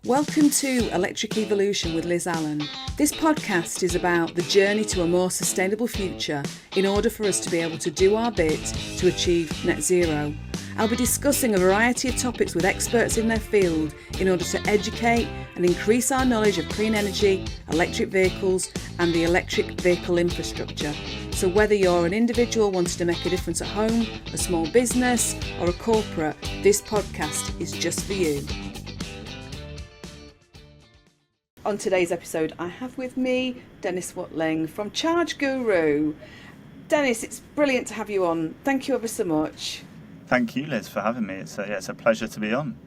Welcome to Electric Evolution with Liz Allan. This podcast is about the journey to a more sustainable future in order for us to be able to do our bit to achieve net zero. I'll be discussing a variety of topics with experts in their field in order to educate and increase our knowledge of clean energy, electric vehicles and the electric vehicle infrastructure. So whether you're an individual wanting to make a difference at home, a small business or a corporate, this podcast is just for you. On today's episode, I have with me Denis Watling from ChargeGuru. Denis, it's brilliant to have you on. Thank you ever so much. Thank you, Liz, for having me. It's a pleasure to be on.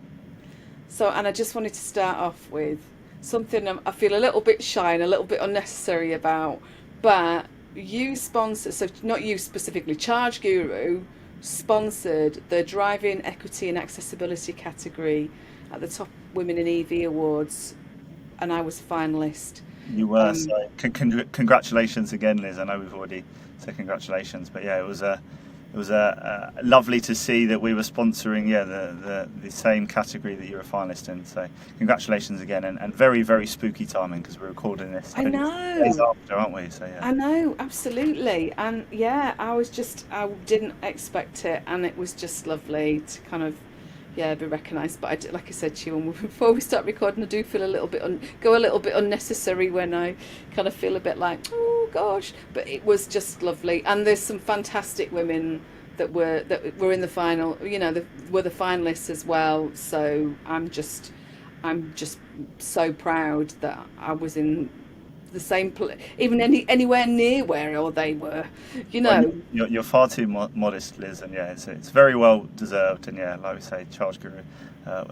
And I just wanted to start off with something I feel a little bit shy and a little bit unnecessary about, but you sponsor, so not you specifically, ChargeGuru sponsored the Driving Equity and Accessibility category at the Top Women in EV Awards, and I was a finalist. You were, so congratulations again, Liz. I know we've already said congratulations, but yeah, it was lovely to see that we were sponsoring the same category that you were a finalist in. So congratulations again, and very, very spooky timing because we're recording this. I know. Days after, aren't we? So yeah. I know, absolutely, and yeah, I didn't expect it, and it was just lovely to kind of be recognised. But like I said to you before we start recording, I do feel a little bit unnecessary when I kind of feel a bit like, oh gosh. But it was just lovely, and there's some fantastic women that were in the final. You know, were the finalists as well. So I'm just so proud that I was in the same even anywhere near where they were, you know. Well, you're far too modest, Liz, and yeah, it's very well deserved. And yeah, like we say, ChargeGuru,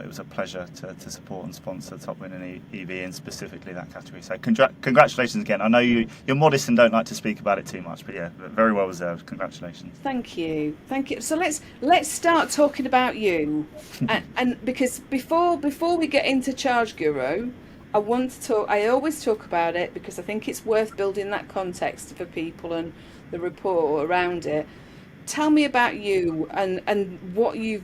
it was a pleasure to support and sponsor Top Women in EV, and specifically that category. So congratulations again. I know you're modest and don't like to speak about it too much, but yeah, very well deserved. Congratulations. Thank you. So let's start talking about you, and because before we get into ChargeGuru, I always talk about it because I think it's worth building that context for people and the rapport around it. Tell me about you and what you've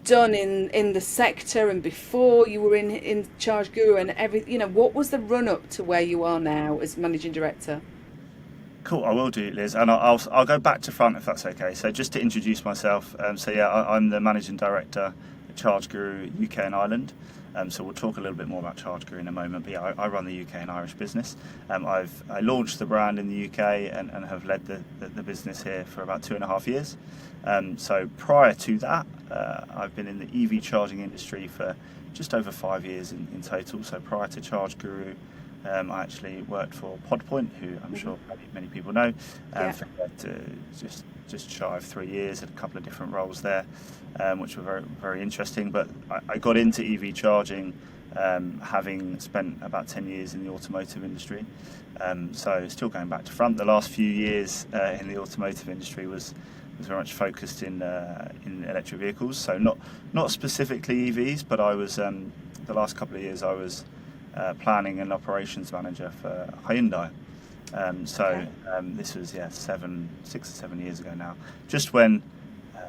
done in the sector and before you were in ChargeGuru and everything. You know, what was the run up to where you are now as managing director? Cool, I will do, Liz, and I'll go back to front if that's okay. So just to introduce myself, I'm the managing director at ChargeGuru UK and Ireland. So we'll talk a little bit more about ChargeGuru in a moment. But yeah, I run the UK and Irish business. I launched the brand in the UK and have led the business here for about 2.5 years. So prior to that, I've been in the EV charging industry for just over 5 years in total. So prior to ChargeGuru, I actually worked for PodPoint, who I'm sure many people know, for just shy of 3 years, had a couple of different roles there, which were very, very interesting. But I got into EV charging having spent about 10 years in the automotive industry. So still going back to front, the last few years in the automotive industry was very much focused in electric vehicles. So not specifically EVs, but I was the last couple of years I was planning and operations manager for Hyundai. This was 6 or 7 years ago now, just when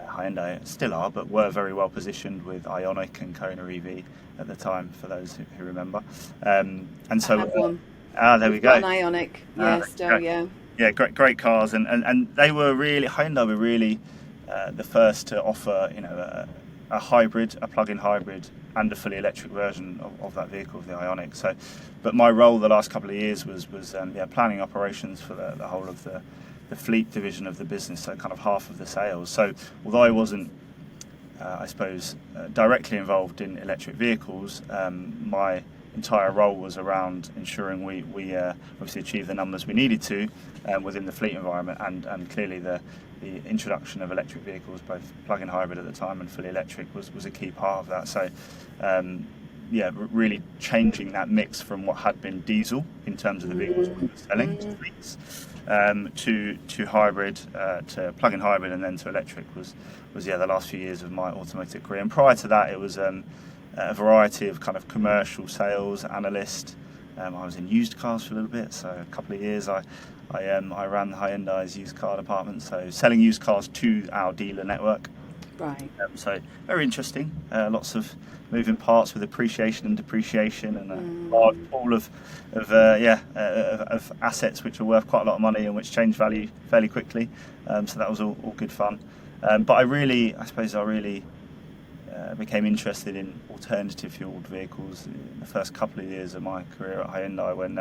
Hyundai still are, but were very well positioned with Ioniq and Kona EV at the time, for those who remember. There we go. An Ioniq, Yeah, great cars, and they were really, Hyundai were really the first to offer, you know, a plug-in hybrid and a fully electric version of that vehicle, the Ioniq. So, but my role the last couple of years was planning operations for the whole of the fleet division of the business, so kind of half of the sales. So although I wasn't, directly involved in electric vehicles, my entire role was around ensuring we obviously achieved the numbers we needed to within the fleet environment, and clearly the introduction of electric vehicles, both plug-in hybrid at the time and fully electric, was a key part of that. So really changing that mix from what had been diesel in terms of the vehicles we were selling to fleets, to hybrid, to plug-in hybrid, and then to electric was the last few years of my automotive career. And prior to that, it was a variety of kind of commercial sales, analyst. I was in used cars for a little bit, so a couple of years I ran Hyundai's used car department, so selling used cars to our dealer network. Right. So very interesting. Lots of moving parts with appreciation and depreciation, and a large pool of assets which are worth quite a lot of money and which change value fairly quickly. So that was all good fun. But I really became interested in alternative fueled vehicles in the first couple of years of my career at Hyundai when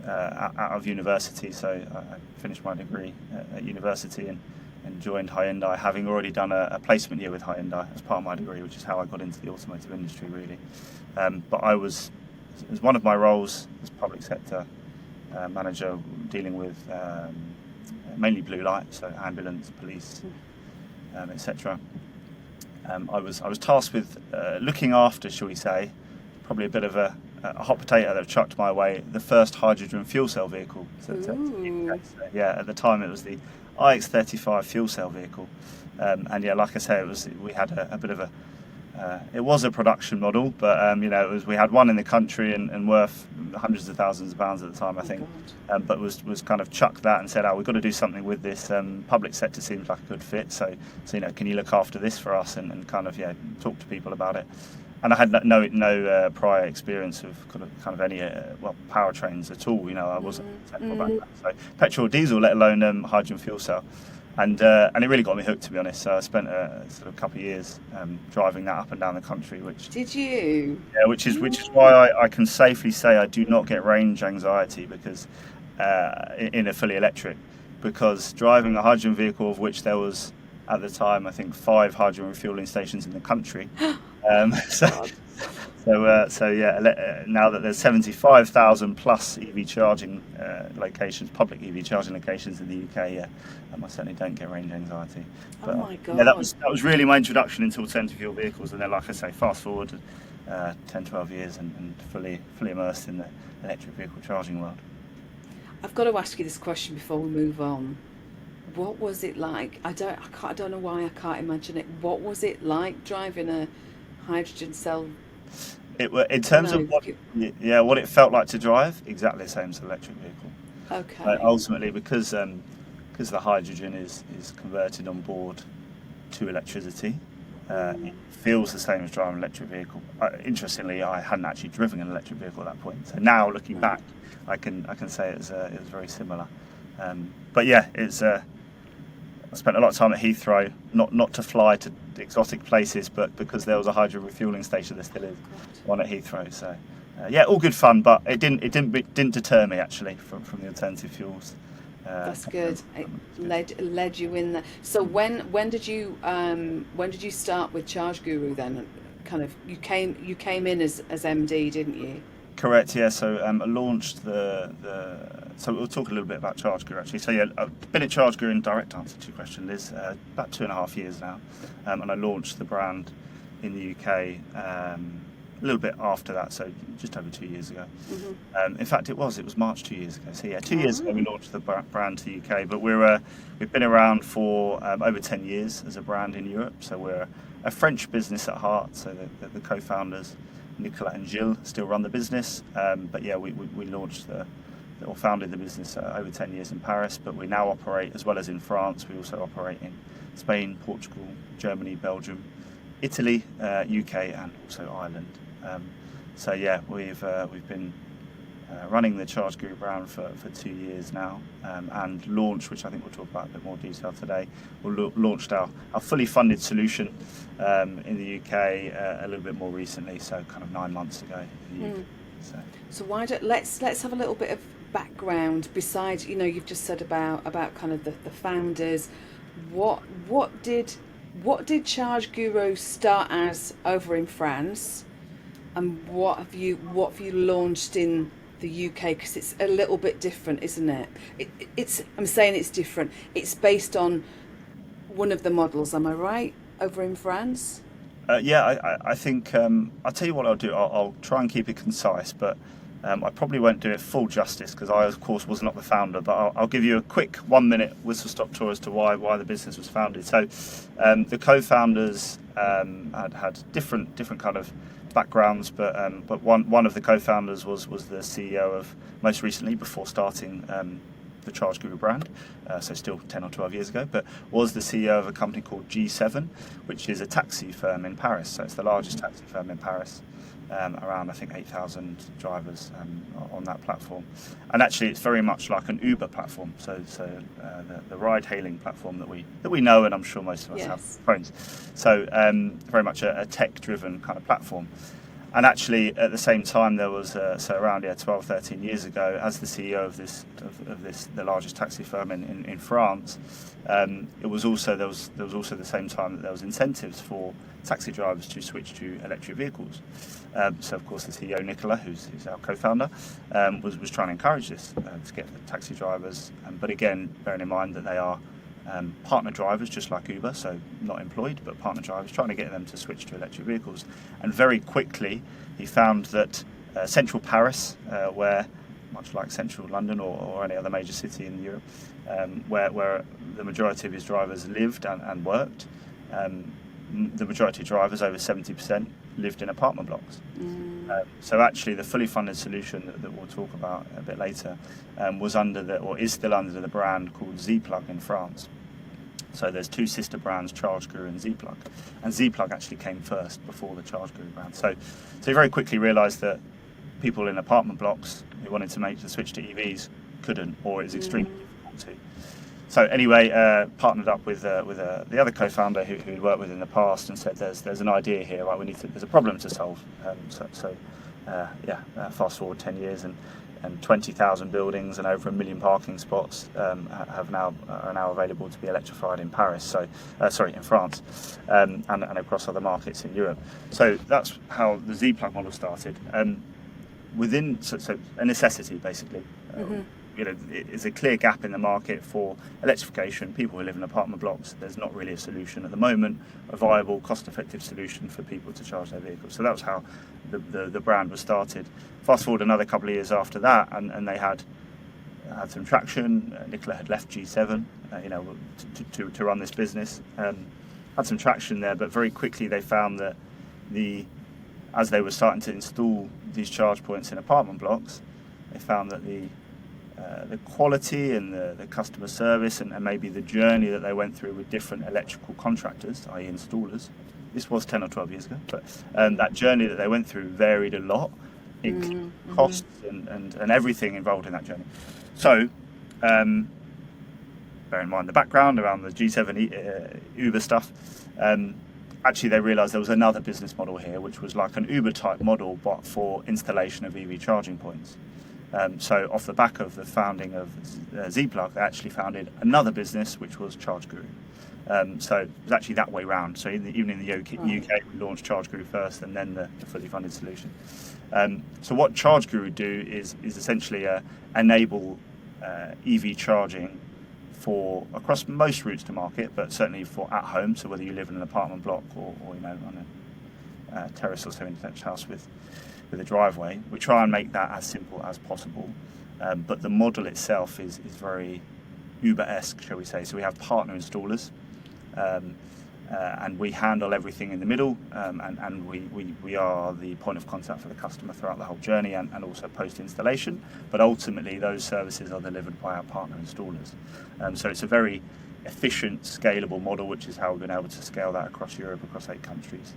out of university. So I finished my degree at university and joined Hyundai, having already done a placement year with Hyundai as part of my degree, which is how I got into the automotive industry, really. But I was, as one of my roles as public sector manager, dealing with mainly blue light, so ambulance, police, etc. I was tasked with looking after, shall we say, probably a bit of a hot potato that chucked my way, the first hydrogen fuel cell vehicle. So, yeah, at the time it was the iX35 fuel cell vehicle, and yeah, like I say, we had a bit of a it was a production model, but we had one in the country and worth hundreds of thousands of pounds at the time, I think. But was kind of chucked that and said, we've got to do something with this. Public sector seems like a good fit, so can you look after this for us and kind of talk to people about it. And I had no prior experience of kind of any powertrains at all. I wasn't technical background, so petrol, diesel, let alone hydrogen fuel cell. And it really got me hooked, to be honest. So I spent a couple of years driving that up and down the country. Did you? Yeah, which is why I can safely say I do not get range anxiety because in a fully electric, because driving a hydrogen vehicle, of which there was at the time I think 5 hydrogen refueling stations in the country. Now that there's 75,000 plus EV charging locations, public EV charging locations in the UK, I certainly don't get range anxiety. But, oh my God! Yeah, that was really my introduction into alternative fuel vehicles, and then, like I say, fast forward 10, 12 years and fully immersed in the electric vehicle charging world. I've got to ask you this question before we move on. What was it like? I don't know why I can't imagine it. What was it like driving a hydrogen cell? In terms of what it felt like to drive, exactly the same as an electric vehicle. Okay. Ultimately, because the hydrogen is converted on board to electricity, it feels the same as driving an electric vehicle. Interestingly, I hadn't actually driven an electric vehicle at that point. So now, looking back, I can say it was very similar. But yeah, I spent a lot of time at Heathrow, not to fly to exotic places, but because there was a hydrogen refueling station, there still is one at Heathrow. So all good fun, but it didn't deter me actually from the alternative fuels. That's good. It led you in there. So when did you start with ChargeGuru then? Kind of you came in as MD, didn't you? Correct, yeah. So I launched so we'll talk a little bit about ChargeGuru actually. So yeah, I've been at ChargeGuru, in direct answer to your question, Liz, about 2.5 years now, and I launched the brand in the UK a little bit after that, so just over 2 years ago. In fact, it was March 2 years ago. So yeah, 2 years ago we launched the brand to the UK, but we've been around for over 10 years as a brand in Europe. So we're a French business at heart. So the co-founders, Nicolas and Gilles, still run the business, but yeah, we launched or founded the business over 10 years in Paris, but we now operate, as well as in France, we also operate in Spain, Portugal, Germany, Belgium, Italy, UK, and also Ireland. So yeah, we've been running the ChargeGuru brand for 2 years now, and launched, which I think we'll talk about in a bit more detail today, launched our fully funded solution in the UK a little bit more recently, so kind of 9 months ago in the UK. So let's have a little bit of background. Besides, you've just said about kind of the founders. What did ChargeGuru start as over in France, and what have you launched in the UK? Because it's a little bit different, isn't it? I'm saying it's different. It's based on one of the models. Am I right? Over in France. I think I'll tell you what I'll do. I'll try and keep it concise, but I probably won't do it full justice because I, of course, was not the founder. But I'll give you a quick 1 minute whistle-stop tour as to why the business was founded. So the co-founders had different kind of backgrounds, but one of the co-founders was the CEO of, most recently, before starting the ChargeGuru brand, so still 10 or 12 years ago, but was the CEO of a company called G7, which is a taxi firm in Paris. So it's the largest taxi firm in Paris, around I think 8,000 drivers on that platform. And actually it's very much like an Uber platform, so the ride-hailing platform that we know, and I'm sure most of us have phones. So very much a tech-driven kind of platform. And actually, at the same time, there was so around 12, 13 years ago, as the CEO of the largest taxi firm in France, it was also there was also the same time that there was incentives for taxi drivers to switch to electric vehicles. So of course, the CEO Nicolas, who's our co-founder, was trying to encourage this to get the taxi drivers. But again, bearing in mind that they are partner drivers, just like Uber, so not employed, but partner drivers, trying to get them to switch to electric vehicles. And very quickly, he found that central Paris, where, much like central London or any other major city in Europe, where the majority of his drivers lived and worked, the majority of drivers, over 70%, lived in apartment blocks. So actually the fully funded solution that we'll talk about a bit later was is still under the brand called Z-Plug in France. So there's two sister brands, ChargeGuru and Z-Plug. And Z-Plug actually came first before the ChargeGuru brand. So he very quickly realised that people in apartment blocks who wanted to make the switch to EVs couldn't, or it was extremely difficult to. So anyway, partnered up with the other co-founder who he'd worked with in the past, and said, "There's an idea here, right? There's a problem to solve." Fast forward 10 years, and 20,000 buildings and over 1 million parking spots are now available to be electrified in Paris. So in France, and across other markets in Europe. So that's how the Z-Plug model started. So a necessity basically. It's a clear gap in the market for electrification. People who live in apartment blocks, there's not really a solution at the moment, a viable, cost-effective solution for people to charge their vehicles. So that was how the brand was started. Fast forward another couple of years after that, and they had some traction. Nicola had left G7, to run this business. Had some traction there, but very quickly they found that as they were starting to install these charge points in apartment blocks, they found that the quality and the customer service and maybe the journey that they went through with different electrical contractors, i.e. installers, this was 10 or 12 years ago, but that journey that they went through varied a lot in costs and everything involved in that journey. So bear in mind the background around the G7 Uber stuff, actually they realised there was another business model here, which was like an Uber type model but for installation of EV charging points. So off the back of the founding of Z-Plug, they actually founded another business, which was ChargeGuru. So it was actually that way round. So even in the UK, we launched ChargeGuru first and then the fully funded solution. So what ChargeGuru do is essentially enable EV charging across most routes to market, but certainly for at home. So whether you live in an apartment block or on a terrace or semi-detached house with a driveway, we try and make that as simple as possible. But the model itself is very Uber-esque, shall we say. So we have partner installers, and we handle everything in the middle, and we are the point of contact for the customer throughout the whole journey and also post-installation. But ultimately, those services are delivered by our partner installers. So it's a very efficient, scalable model, which is how we've been able to scale that across Europe, across 8 countries.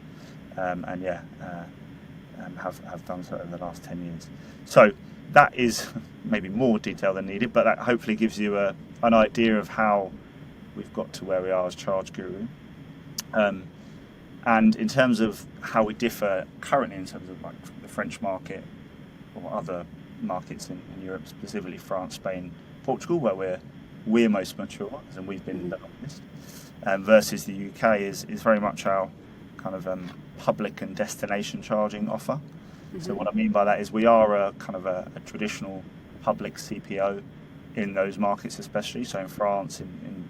Have done so over the last 10 years. So that is maybe more detail than needed, but that hopefully gives you an idea of how we've got to where we are as ChargeGuru. And in terms of how we differ currently in terms of like the French market or other markets in Europe, specifically France, Spain, Portugal, where we're most mature, and we've been the longest, versus the UK is very much our kind of public and destination charging offer. So what I mean by that is we are a kind of a traditional public CPO in those markets, especially so in France, in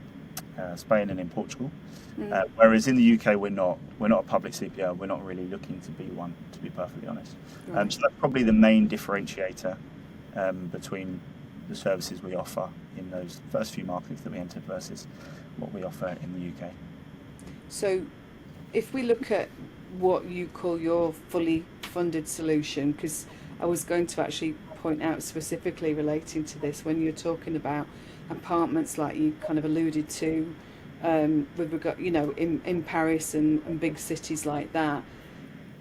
Spain, and in Portugal. Whereas in the UK we're not a public CPO. We're not really looking to be one, to be perfectly honest. Right. So that's probably the main differentiator between the services we offer in those first few markets that we entered versus what we offer in the UK. So if we look at what you call your fully funded solution, because I was going to actually point out specifically relating to this when you're talking about apartments, like you kind of alluded to, with regard, in Paris and big cities like that.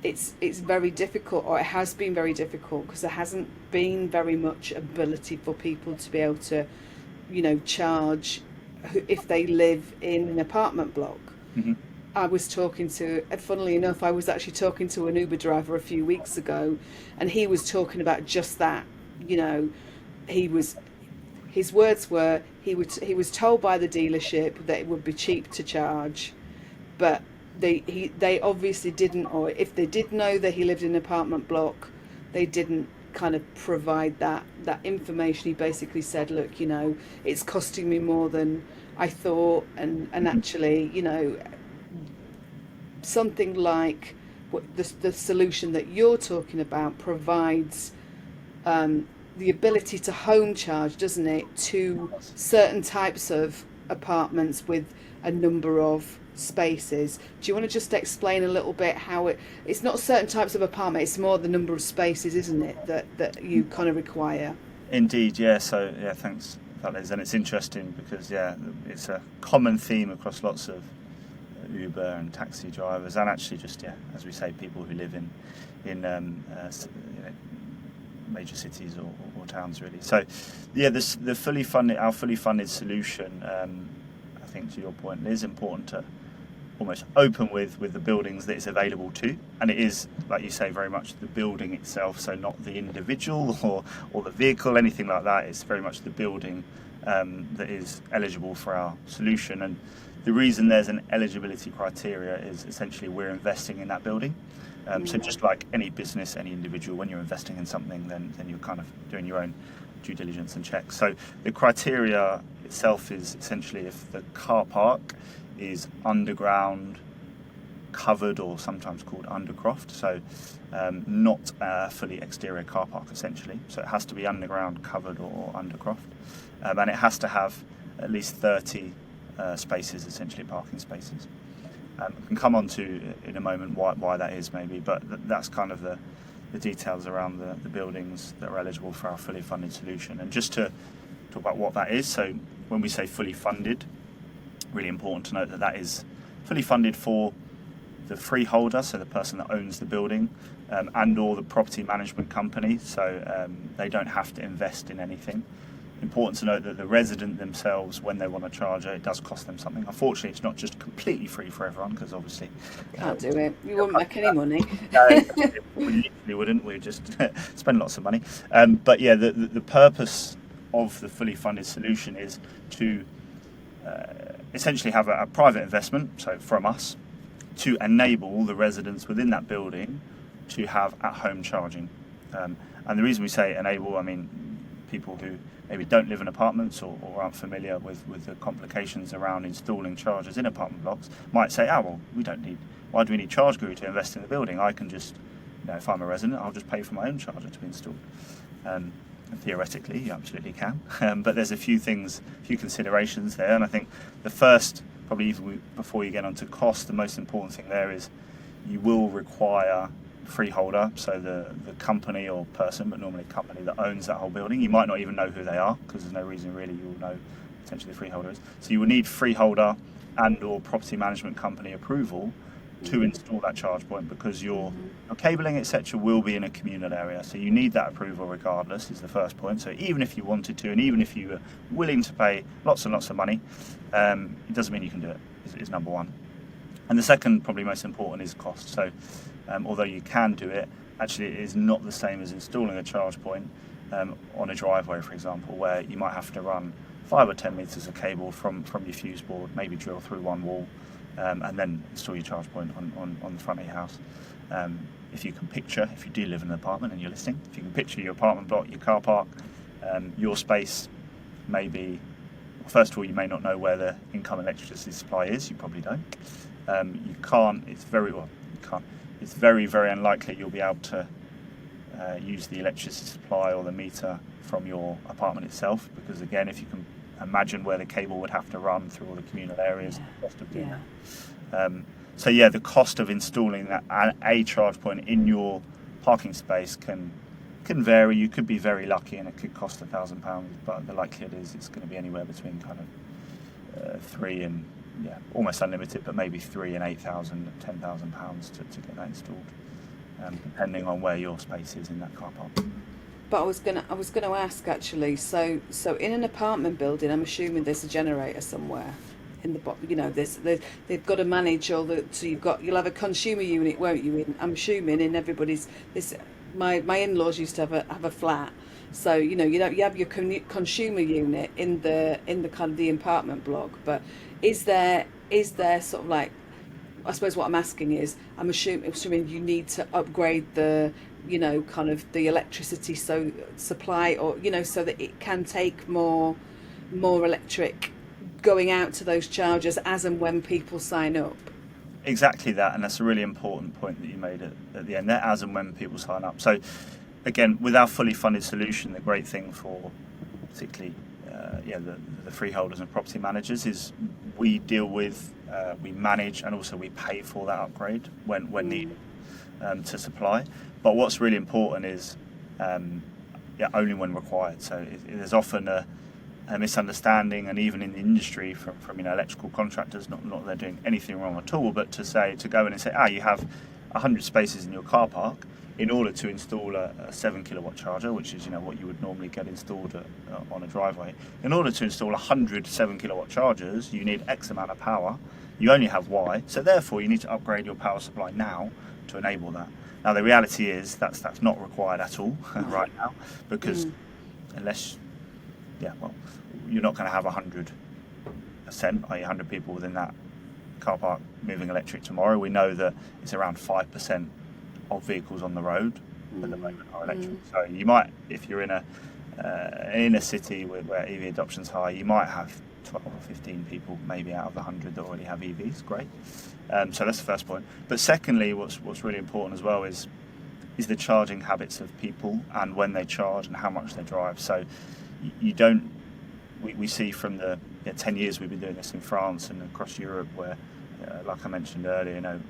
It's very difficult, or it has been very difficult, because there hasn't been very much ability for people to be able to, charge if they live in an apartment block. Hmm. I was talking to, funnily enough, I was actually talking to an Uber driver a few weeks ago, and he was talking about just that. You know, he was, his words were, he was told by the dealership that it would be cheap to charge, but they obviously didn't, or if they did know that he lived in an apartment block, they didn't kind of provide that information. He basically said, look, it's costing me more than I thought, and actually, something like what the solution that you're talking about provides, the ability to home charge, doesn't it, to certain types of apartments with a number of spaces. Do you want to just explain a little bit how it's not certain types of apartment, it's more the number of spaces, isn't it, that you kind of require? Indeed, yeah. So yeah, thanks, Liz. And it's interesting because it's a common theme across lots of Uber and taxi drivers, and actually just as we say, people who live in major cities or towns, really. So the our fully funded solution, I think to your point, is important to almost open with the buildings that it's available to, and it is, like you say, very much the building itself, so not the individual or the vehicle, anything like that. It's very much the building that is eligible for our solution. And the reason there's an eligibility criteria is essentially we're investing in that building. So just like any business, any individual, when you're investing in something, then you're kind of doing your own due diligence and checks. So the criteria itself is essentially if the car park is underground, covered, or sometimes called undercroft, so not a fully exterior car park essentially. So it has to be underground, covered, or undercroft, and it has to have at least 30 spaces, essentially parking spaces. We can come on to in a moment why that is, maybe, but that's kind of the details around the buildings that are eligible for our fully funded solution. And just to talk about what that is, so when we say fully funded, really important to note that is fully funded for the freeholder, so the person that owns the building, and or the property management company, so they don't have to invest in anything. Important to note that the resident themselves, when they want to charge it does cost them something. Unfortunately, it's not just completely free for everyone, because obviously Can't do it. You won't make any money. no, we literally wouldn't. We'd just spend lots of money. But yeah, the purpose of the fully funded solution is to essentially have a private investment, so from us, to enable the residents within that building to have at-home charging. And the reason we say enable, I mean, people who maybe don't live in apartments or aren't familiar with the complications around installing chargers in apartment blocks might say, well, why do we need ChargeGuru to invest in the building? I can just, if I'm a resident, I'll just pay for my own charger to be installed. And theoretically, you absolutely can. But there's a few considerations there. And I think the first, probably even before you get onto cost, the most important thing there is you will require freeholder, so the company or person, but normally a company that owns that whole building. You might not even know who they are, because there's no reason really you'll know potentially the freeholder is. So you will need freeholder and or property management company approval to install that charge point, because your cabling, etc., will be in a communal area. So you need that approval regardless, is the first point. So even if you wanted to, and even if you were willing to pay lots and lots of money, it doesn't mean you can do it, is number one. And the second, probably most important, is cost. So although you can do it, actually it is not the same as installing a charge point on a driveway, for example, where you might have to run 5 or 10 metres of cable from your fuse board, maybe drill through one wall, and then install your charge point on the front of your house. If you can picture, if you do live in an apartment and you're listening, if you can picture your apartment block, your car park, your space, maybe, first of all, you may not know where the income electricity supply is. You probably don't. You can't. It's very well. You can't. It's very, very unlikely you'll be able to use the electricity supply or the meter from your apartment itself, because again, if you can imagine where the cable would have to run through all the communal areas, the cost of doing that. So yeah, the cost of installing a charge point in your parking space can Can vary. You could be very lucky and it could cost £1,000, but the likelihood is it's going to be anywhere between kind of three and almost unlimited, but maybe £3,000 and £8,000, £10,000 to get that installed, depending on where your space is in that car park. But I was gonna ask actually. So in an apartment building, I'm assuming there's a generator somewhere in the they've got to manage all the. So you'll have a consumer unit, won't you? I'm assuming in everybody's this. My in-laws used to have a flat, so you have your consumer unit in the kind of the apartment block. But is there sort of like, I suppose what I'm asking is, I'm assuming you need to upgrade the kind of the electricity supply, or so that it can take more electric going out to those chargers as and when people sign up. Exactly that, and that's a really important point that you made at the end there, as and when people sign up. So again, with our fully funded solution, the great thing for particularly the freeholders and property managers is we deal with, we manage, and also we pay for that upgrade when needed to supply. But what's really important is only when required. So there's often a misunderstanding, and even in the industry from electrical contractors, not that they're doing anything wrong at all, but to go in and say, you have 100 spaces in your car park. In order to install a 7 kilowatt charger, which is what you would normally get installed on a driveway, in order to install 100 7 kilowatt chargers, you need X amount of power. You only have Y, so therefore you need to upgrade your power supply now to enable that. Now the reality is that's not required at all right now, because unless you're not going to have 100%, i.e. 100 people within that car park moving electric tomorrow. We know that it's around 5% of vehicles on the road at the moment are electric. So you might, if you're in a city where EV adoption's high, you might have 12 or 15 people maybe out of the 100 that already have EVs. Great. So that's the first point. But secondly, what's really important as well is the charging habits of people, and when they charge and how much they drive. So we see from the 10 years we've been doing this in France and across Europe, where like I mentioned earlier,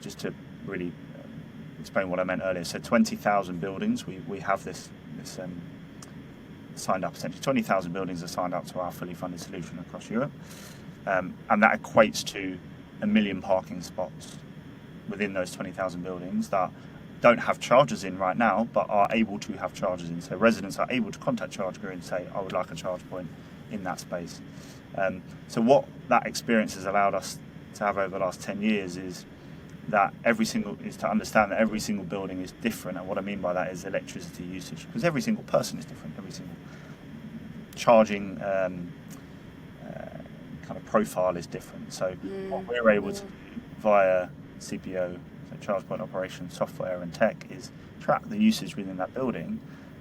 just to really explain what I meant earlier. So 20,000 buildings, we have this signed up. Essentially 20,000 buildings are signed up to our fully funded solution across Europe, and that equates to 1 million parking spots within those 20,000 buildings that don't have chargers in right now, but are able to have chargers in. So residents are able to contact ChargeGuru and say, I would like a charge point in that space. So what that experience has allowed us to have over the last 10 years is to understand that every single building is different. And what I mean by that is electricity usage, because every single person is different, every single charging kind of profile is different. So what we're able to do via CPO, so charge point operation software and tech, is track the usage within that building.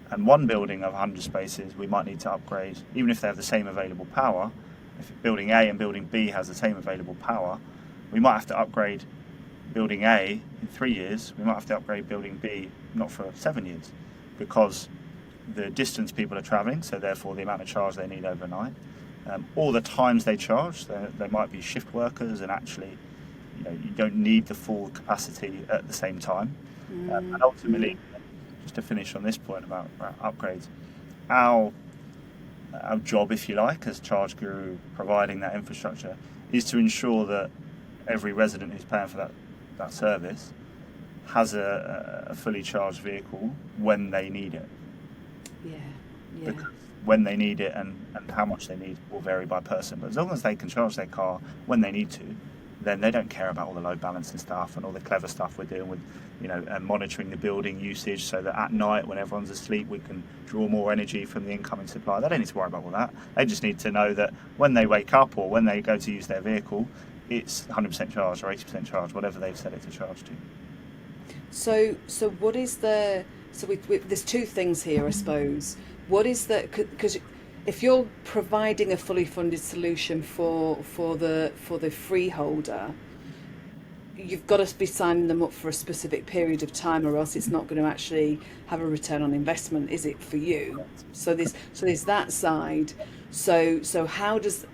And one building of 100 spaces, we might need to upgrade, even if they have the same available power. If building A and building B has the same available power, we might have to upgrade building A in 3 years. We might have to upgrade building B not for 7 years, because the distance people are travelling, so therefore the amount of charge they need overnight, all the times they charge. There might be shift workers, and actually you don't need the full capacity at the same time. And ultimately, just to finish on this point about upgrades, our job, if you like, as ChargeGuru providing that infrastructure, is to ensure that every resident who's paying for that service has a fully charged vehicle when they need it. Yeah. Because when they need it and how much they need will vary by person. But as long as they can charge their car when they need to, then they don't care about all the load balancing stuff and all the clever stuff we're doing with, monitoring the building usage, so that at night when everyone's asleep we can draw more energy from the incoming supply. They don't need to worry about all that. They just need to know that when they wake up or when they go to use their vehicle, it's 100% charged or 80% charged, whatever they've set it to charge to. So what is there's two things here, I suppose. What is because if you're providing a fully funded solution for the freeholder, you've got to be signing them up for a specific period of time, or else it's not going to actually have a return on investment, is it, for you? So there's that side. So how does,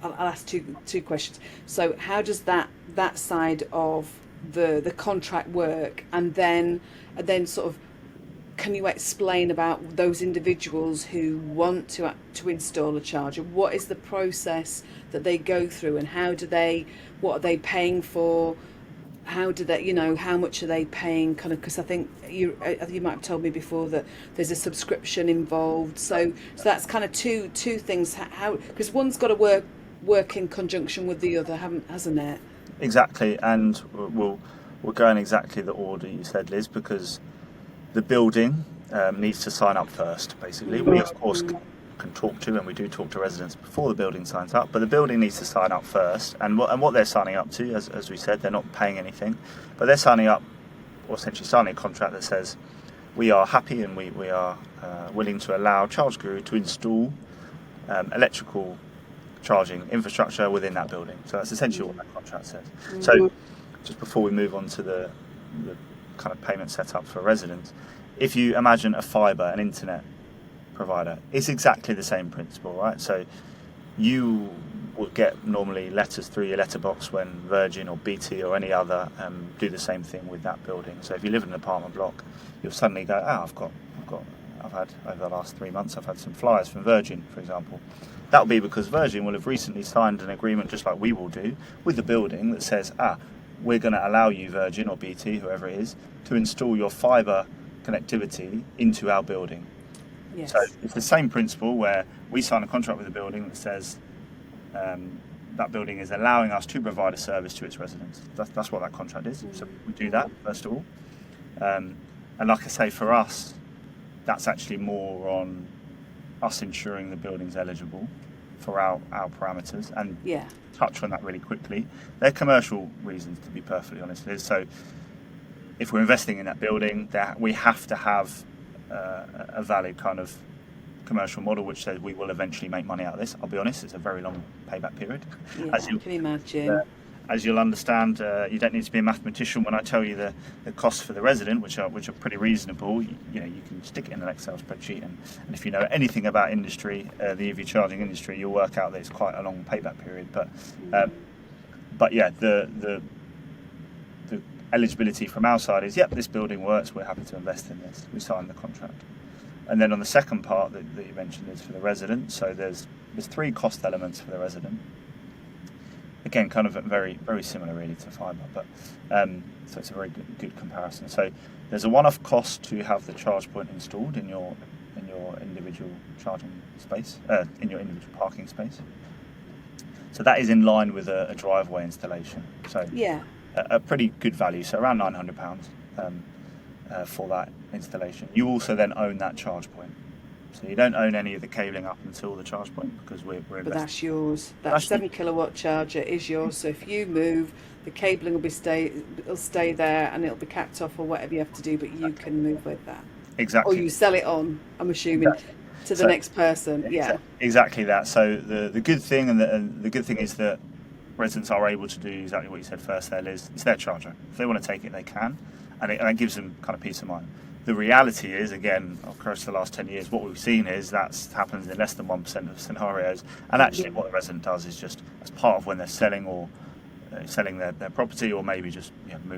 I'll ask two questions. So how does that side of the contract work, and then sort of can you explain about those individuals who want to install a charger? What is the process that they go through, and what are they paying for? How do they, how much are they paying? Kind of, because I think you might have told me before that there's a subscription involved. So that's kind of two things. How, because one's got to work in conjunction with the other, hasn't it? Exactly, and we'll go in exactly the order you said, Liz, because the building needs to sign up first. Basically, we of course can talk to, and we do talk to residents before the building signs up, but the building needs to sign up first. And what they're signing up to, as we said, they're not paying anything, but they're signing up, or essentially signing a contract that says we are happy and we are willing to allow ChargeGuru to install electrical charging infrastructure within that building. So that's essentially what that contract says. So just before we move on to the kind of payment setup for residents, if you imagine a fibre, an internet provider, it's exactly the same principle, right? So you will get normally letters through your letterbox when Virgin or BT or any other do the same thing with that building. So if you live in an apartment block, you'll suddenly go, I've had over the last 3 months, I've had some flyers from Virgin, for example. That'll be because Virgin will have recently signed an agreement, just like we will do, with the building that says, we're going to allow you, Virgin or BT, whoever it is, to install your fibre connectivity into our building. Yes. So it's the same principle where we sign a contract with the building that says that building is allowing us to provide a service to its residents. That's what that contract is. So we do that, first of all. And like I say, for us, that's actually more on us ensuring the building's eligible for our parameters, and touch on that really quickly. They're commercial reasons, to be perfectly honest, Liz. So if we're investing in that building, we have to have a valid kind of commercial model which says we will eventually make money out of this. I'll be honest, it's a very long payback period. Yeah, as you can imagine. As you'll understand, you don't need to be a mathematician when I tell you the costs for the resident, which are pretty reasonable. You can stick it in an Excel spreadsheet, and if you know anything about industry, the EV charging industry, you'll work out that it's quite a long payback period. But yeah, the eligibility from our side is, this building works, we're happy to invest in this. We sign the contract. And then on the second part that you mentioned is for the resident. So there's 3 cost elements for the resident. Again, kind of very, very similar really to fibre, but so it's a very good comparison. So there's a one-off cost to have the charge point installed in your individual charging space, in your individual parking space. So that is in line with a driveway installation. So a pretty good value. So around £900 for that installation. You also then own that charge point. So you don't own any of the cabling up until the charge point, because we're investing. But that's yours. That 7 kilowatt charger is yours. So if you move, the cabling will stay there, and it'll be capped off or whatever you have to do. But you can move with that. Exactly. Or you sell it on, I'm assuming, to the next person. Yeah. Exactly that. So the good thing, and the good thing is that residents are able to do exactly what you said first there, Liz. It's their charger. If they want to take it, they can, and it gives them kind of peace of mind. The reality is, again, across the last 10 years, what we've seen is that happens in less than 1% of scenarios. And actually what the resident does is just, as part of when they're selling or selling their property, or maybe just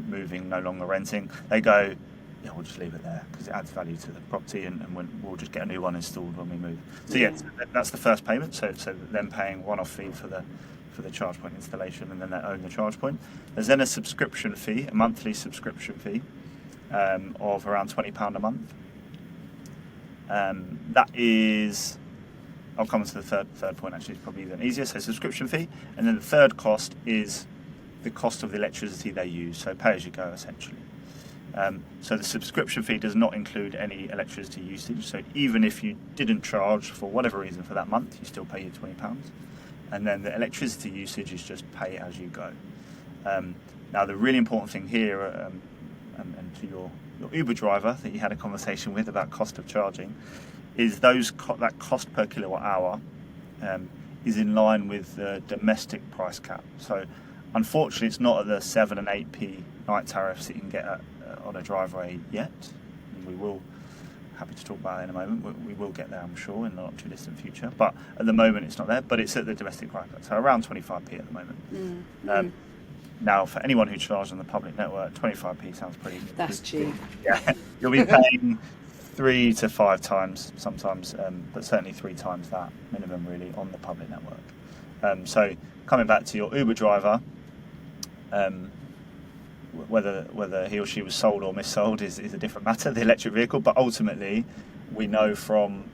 moving, no longer renting, they go, we'll just leave it there because it adds value to the property, and we'll just get a new one installed when we move. So that's the first payment. So them paying one-off fee for the charge point installation, and then they own the charge point. There's then a subscription fee, a monthly subscription fee, of around £20 a month. That is, I'll come to the third point actually, it's probably even easier. So subscription fee, and then the third cost is the cost of the electricity they use, so pay as you go essentially. So the subscription fee does not include any electricity usage, so even if you didn't charge for whatever reason for that month, you still pay your £20. And then the electricity usage is just pay as you go. Now the really important thing here, and to your Uber driver that you had a conversation with about cost of charging, is that cost per kilowatt hour is in line with the domestic price cap. So unfortunately it's not at the 7 and 8p night tariffs that you can get on a driveway yet. We will, happy to talk about that in a moment, we will get there, I'm sure, in the not too distant future, but at the moment it's not there, but it's at the domestic price cap, so around 25p at the moment. Now, for anyone who charges on the public network, 25p sounds pretty good. That's cheap. Yeah, you'll be paying 3 to 5 times sometimes, but certainly 3 times that minimum really on the public network. So coming back to your Uber driver, whether he or she was sold or missold is a different matter, the electric vehicle, but ultimately we know from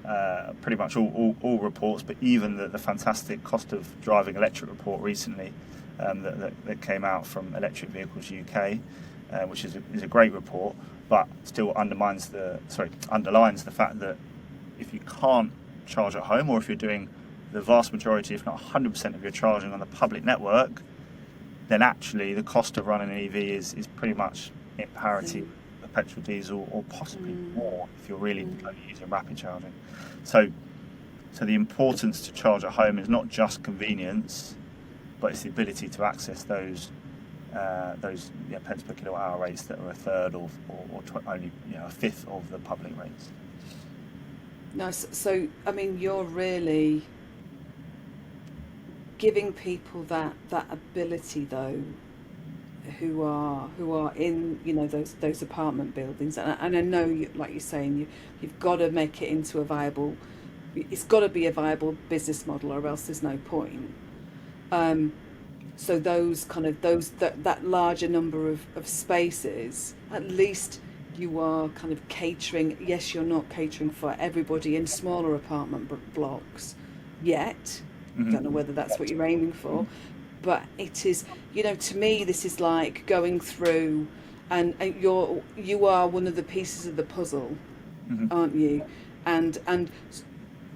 pretty much all reports, but even the fantastic cost of driving electric report recently that came out from Electric Vehicles UK, which is a great report, but still underlines the fact that if you can't charge at home, or if you're doing the vast majority, if not 100% of your charging on the public network, then actually the cost of running an EV is pretty much in parity with the petrol, diesel, or possibly more if you're really only using rapid charging. So the importance to charge at home is not just convenience, but it's the ability to access those pence per kilowatt hour rates that are a third or only a fifth of the public rates. Nice. So, I mean, you're really giving people that ability, though, who are in those apartment buildings, and I know like you're saying, you've got to make it into a viable. It's got to be a viable business model, or else there's no point. So that larger number of spaces, at least you are kind of catering. Yes, you're not catering for everybody in smaller apartment blocks yet. Don't know whether that's what you're aiming for, but it is, to me, this is like going through, and you are one of the pieces of the puzzle, aren't you? And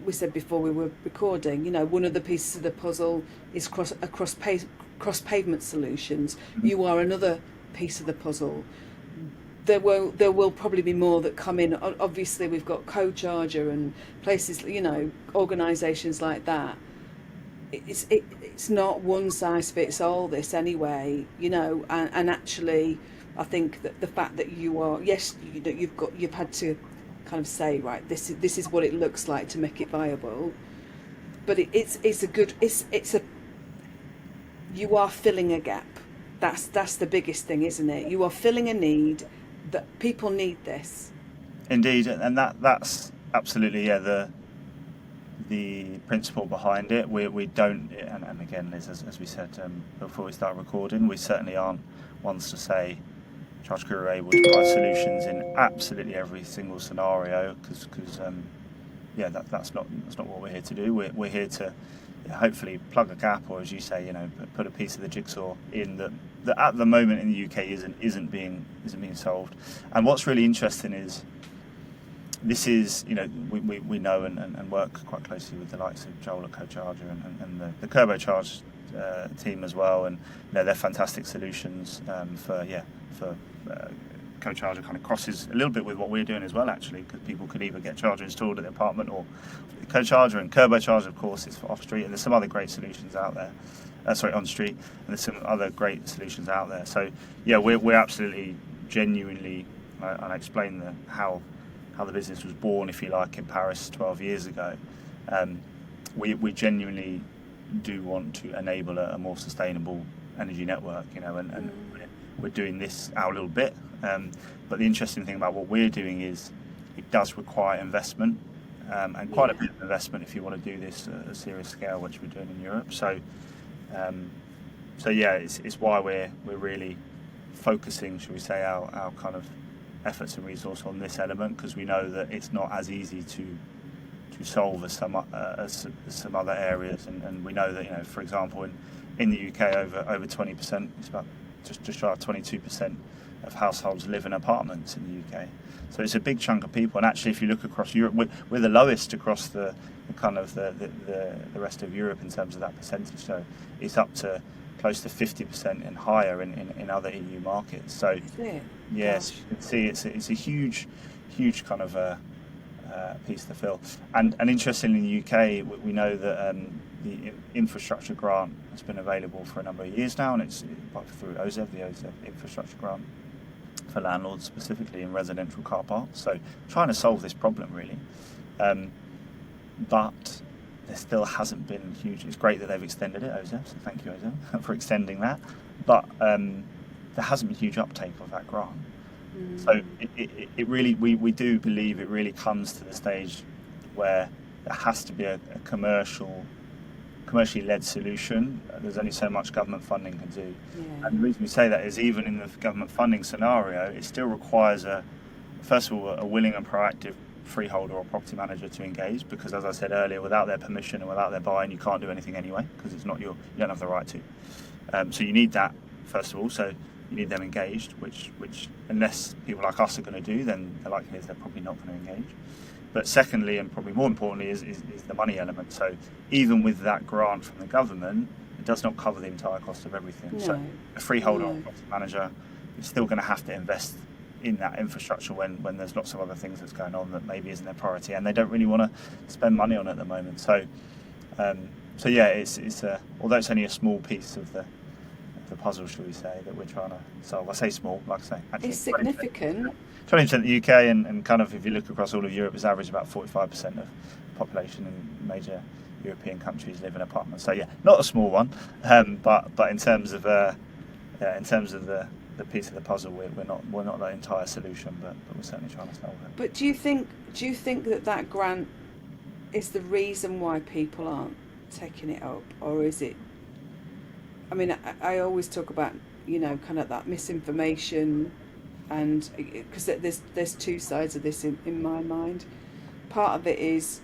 we said before we were recording, one of the pieces of the puzzle is cross pavement solutions. You are another piece of the puzzle. There will probably be more that come in. Obviously, we've got CoCharger and places, organisations like that. It's not one size fits all, this anyway, and actually I think that the fact that you are, yes, you've had to kind of say, right, this is what it looks like to make it viable, but you are filling a gap. That's the biggest thing, isn't it? You are filling a need that people need this. Indeed, and that's absolutely the principle behind it. We don't, and again, Liz, as we said before we start recording, we certainly aren't ones to say ChargeGuru are able to provide solutions in absolutely every single scenario, because that's not what we're here to do. We're here to hopefully plug a gap, or as you say, put a piece of the jigsaw in that at the moment in the UK isn't being solved. And what's really interesting is, this is, we know and work quite closely with the likes of Joel at CoCharger and the CurboCharge team as well, and they're fantastic solutions for CoCharger kind of crosses a little bit with what we're doing as well, actually, because people could either get charger installed at the apartment, or CoCharger and CurboCharge, of course, is for off street, and there's some other great solutions out there. On street, and there's some other great solutions out there. So we're absolutely genuinely, and I explain how the business was born, if you like, in Paris 12 years ago. We genuinely do want to enable a more sustainable energy network, and we're doing this our little bit. But the interesting thing about what we're doing is it does require investment, and quite a bit of investment if you want to do this at a serious scale, which we're doing in Europe. So it's why we're really focusing, should we say, our kind of efforts and resource on this element, because we know that it's not as easy to solve as some other areas, and we know that, for example, in the UK over 20%, it's about just shy of 22% of households live in apartments in the UK. So it's a big chunk of people, and actually if you look across Europe, we're the lowest across the kind of the rest of Europe in terms of that percentage. So it's up to close to 50% and higher in other EU markets. So yes, you can see it's a huge kind of piece to fill. And interestingly, in the UK, we know that the infrastructure grant has been available for a number of years now, and it's through OZEV, the OZEV infrastructure grant for landlords, specifically in residential car parks. So trying to solve this problem really, but there still hasn't been huge. It's great that they've extended it, OZEV, so thank you, OZEV, for extending that. But there hasn't been huge uptake of that grant. So it really, we do believe it really comes to the stage where there has to be a commercially led solution. There's only so much government funding can do. Yeah. And the reason we say that is even in the government funding scenario, it still requires first of all, a willing and proactive freeholder or property manager to engage, because as I said earlier, without their permission and without their buy-in, you can't do anything anyway, because it's not you don't have the right to. So you need that, first of all. So you need them engaged, which unless people like us are going to do, then the likelihood is they're probably not going to engage. But secondly, and probably more importantly, is the money element. So even with that grant from the government, it does not cover the entire cost of everything. No. So a freeholder No. or property manager is still going to have to invest in that infrastructure when there's lots of other things that's going on that maybe isn't their priority, and they don't really want to spend money on it at the moment. So yeah, it's although it's only a small piece of the puzzle, shall we say, that we're trying to solve. I say small, like I say, actually It's significant. 20% of the UK, and kind of if you look across all of Europe, it's average about 45% of the population in major European countries live in apartments. So yeah, not a small one, but in terms of the piece of the puzzle, we're not the entire solution, but we're certainly trying to solve it. But do you think that grant is the reason why people aren't taking it up, or is it? I mean, I always talk about, kind of that misinformation, and because there's two sides of this in my mind. Part of it is,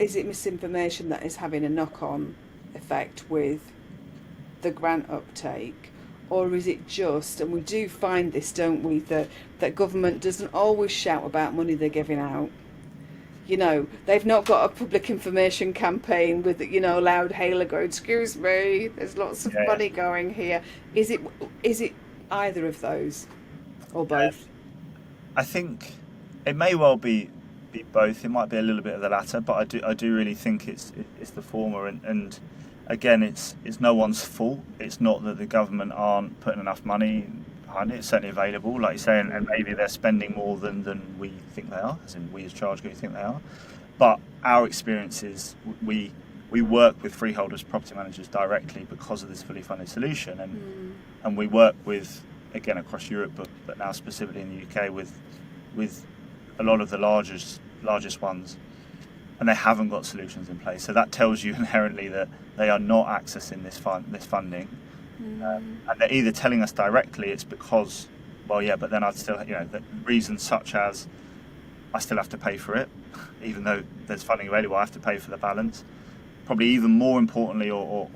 is it misinformation that is having a knock-on effect with the grant uptake, or is it just, and we do find this, don't we, that government doesn't always shout about money they're giving out. They've not got a public information campaign with, loud hailer going, excuse me, there's lots of money going here. Is it either of those, or both? I think it may well be both. It might be a little bit of the latter, but I do really think it's the former. And again, it's no one's fault. It's not that the government aren't putting enough money behind it. It's certainly available, like you say, and maybe they're spending more than we think they are, as in we as ChargeGuru think they are. But our experience is we work with freeholders, property managers directly because of this fully funded solution, and we work with, again, across Europe, but now specifically in the UK with a lot of the largest ones, and they haven't got solutions in place. So that tells you inherently that they are not accessing this funding, and they're either telling us directly it's because, well, yeah, but then I'd still, the reasons such as I still have to pay for it, even though there's funding available, I have to pay for the balance. Probably even more importantly, equally